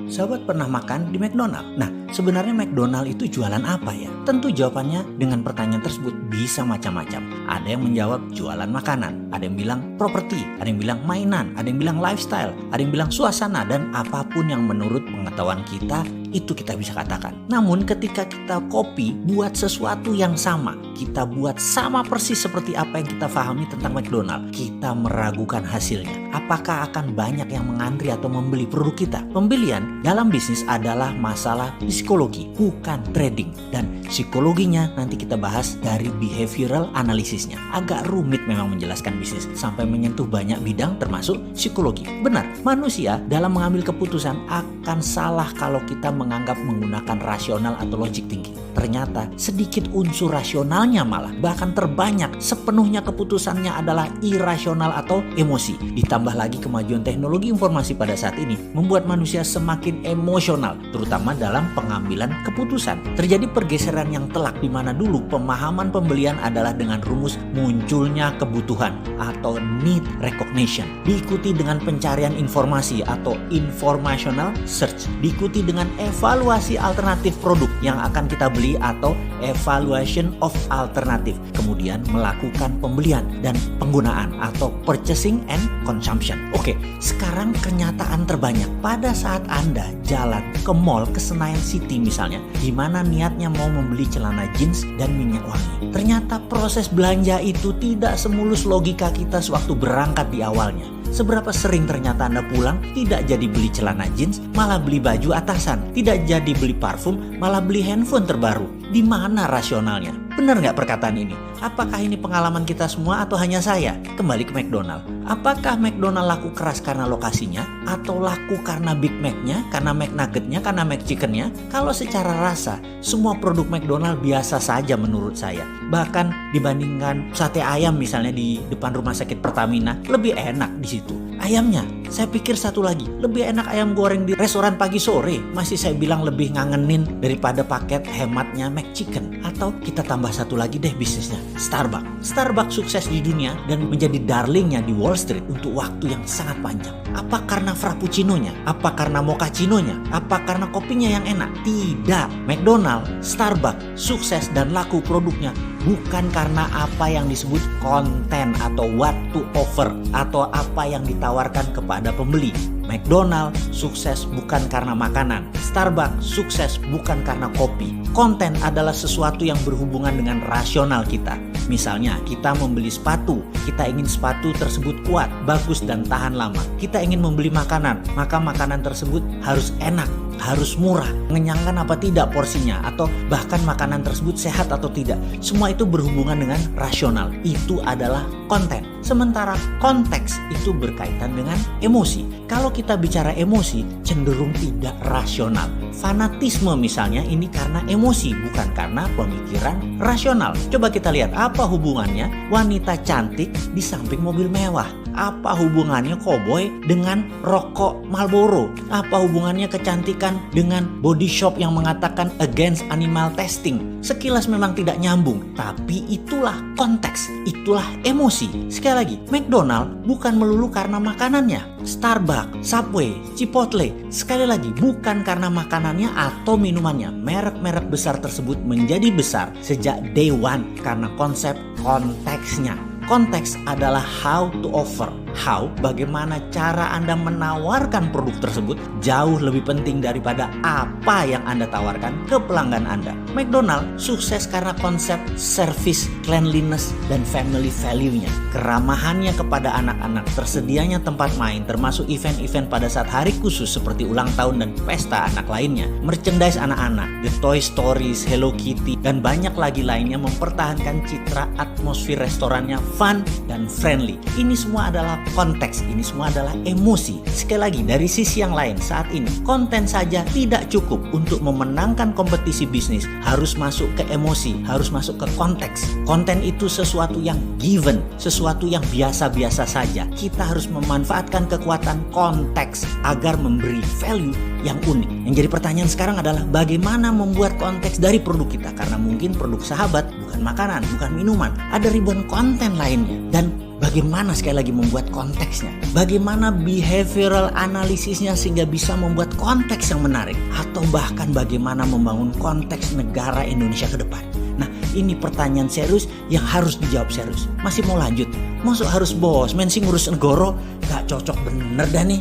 Sahabat pernah makan di McDonald? Nah, sebenarnya McDonald itu jualan apa ya? Tentu jawabannya dengan pertanyaan tersebut bisa macam-macam. Ada yang menjawab jualan makanan, ada yang bilang properti, ada yang bilang mainan, ada yang bilang lifestyle, ada yang bilang suasana, dan apapun yang menurut pengetahuan kita itu kita bisa katakan. Namun ketika kita copy buat sesuatu yang sama, kita buat sama persis seperti apa yang kita pahami tentang McDonald, kita meragukan hasilnya. Apakah akan banyak yang mengantri atau membeli produk kita? Pembelian dalam bisnis adalah masalah psikologi, bukan trading. Dan psikologinya nanti kita bahas dari behavioral analisisnya. Agak rumit memang menjelaskan bisnis sampai menyentuh banyak bidang termasuk psikologi. Benar, manusia dalam mengambil keputusan akan salah kalau kita menganggap menggunakan rasional atau logic thinking. Ternyata sedikit unsur rasionalnya malah, bahkan terbanyak sepenuhnya keputusannya adalah irasional atau emosi. Ditambah lagi kemajuan teknologi informasi pada saat ini membuat manusia semakin emosional, terutama dalam pengambilan keputusan. Terjadi pergeseran yang telak di mana dulu pemahaman pembelian adalah dengan rumus munculnya kebutuhan atau need recognition, diikuti dengan pencarian informasi atau informational search, diikuti dengan evaluasi alternatif produk yang akan kita beli atau evaluation of alternative, kemudian melakukan pembelian dan penggunaan atau purchasing and consumption. Oke, sekarang kenyataan terbanyak pada saat Anda jalan ke mall, ke Senayan City misalnya, di mana niatnya mau membeli celana jeans dan minyak wangi. Ternyata proses belanja itu tidak semulus logika kita sewaktu berangkat di awalnya. Seberapa sering ternyata Anda pulang tidak jadi beli celana jeans, malah beli baju atasan, tidak jadi beli parfum, malah beli handphone terbaru. Di mana rasionalnya? Benar nggak perkataan ini? Apakah ini pengalaman kita semua atau hanya saya? Kembali ke McDonald. Apakah McDonald laku keras karena lokasinya? Atau laku karena Big Mac-nya, karena McNugget-nya, karena McChicken-nya? Kalau secara rasa, semua produk McDonald biasa saja menurut saya. Bahkan dibandingkan sate ayam misalnya di depan rumah sakit Pertamina, lebih enak di situ. Ayamnya, saya pikir satu lagi, lebih enak ayam goreng di restoran pagi sore. Masih saya bilang lebih ngangenin daripada paket hematnya McChicken. Atau kita tambah satu lagi deh bisnisnya, Starbucks. Starbucks sukses di dunia dan menjadi darlingnya di Wall Street untuk waktu yang sangat panjang. Apa karena frappuccinonya? Apa karena mochaccinonya? Apa karena kopinya yang enak? Tidak. McDonald, Starbucks sukses dan laku produknya bukan karena apa yang disebut konten atau what to offer atau apa yang ditawarkan kepada pembeli. McDonald sukses bukan karena makanan, Starbucks sukses bukan karena kopi. Konten adalah sesuatu yang berhubungan dengan rasional kita. Misalnya kita membeli sepatu, kita ingin sepatu tersebut kuat, bagus dan tahan lama. Kita ingin membeli makanan, maka makanan tersebut harus enak, harus murah, mengenyangkan apa tidak porsinya, atau bahkan makanan tersebut sehat atau tidak. Semua itu berhubungan dengan rasional. Itu adalah konten. Sementara konteks itu berkaitan dengan emosi. Kalau kita bicara emosi, cenderung tidak rasional. Fanatisme misalnya ini karena emosi, bukan karena pemikiran rasional. Coba kita lihat apa hubungannya wanita cantik di samping mobil mewah. Apa hubungannya koboi dengan rokok Marlboro? Apa hubungannya kecantikan dengan body shop yang mengatakan against animal testing? Sekilas memang tidak nyambung, tapi itulah konteks, itulah emosi. Sekali lagi, McDonald bukan melulu karena makanannya. Starbucks, Subway, Chipotle, sekali lagi bukan karena makanannya atau minumannya. Merek-merek besar tersebut menjadi besar sejak day one karena konsep konteksnya. Konteks adalah how to offer. How, bagaimana cara Anda menawarkan produk tersebut jauh lebih penting daripada apa yang Anda tawarkan ke pelanggan Anda. McDonald sukses karena konsep service, cleanliness, dan family value-nya. Keramahannya kepada anak-anak, tersedianya tempat main, termasuk event-event pada saat hari khusus seperti ulang tahun dan pesta anak lainnya. Merchandise anak-anak, The Toy Stories, Hello Kitty, dan banyak lagi lainnya mempertahankan citra atmosfer restorannya fun dan friendly. Ini semua adalah konteks, ini semua adalah emosi. Sekali lagi, dari sisi yang lain saat ini, konten saja tidak cukup untuk memenangkan kompetisi bisnis. Harus masuk ke emosi, harus masuk ke konteks. Konten itu sesuatu yang given, sesuatu yang biasa-biasa saja. Kita harus memanfaatkan kekuatan konteks agar memberi value yang unik. Yang jadi pertanyaan sekarang adalah bagaimana membuat konteks dari produk kita? Karena mungkin produk sahabat bukan makanan, bukan minuman. Ada ribuan konten lainnya. Dan Bagaimana sekali lagi membuat konteksnya? Bagaimana behavioral analisisnya sehingga bisa membuat konteks yang menarik? Atau bahkan bagaimana membangun konteks negara Indonesia ke depan? Nah, ini pertanyaan serius yang harus dijawab serius. Masih mau lanjut? Masuk harus bos, men sih ngurus negara? Gak cocok bener dah nih.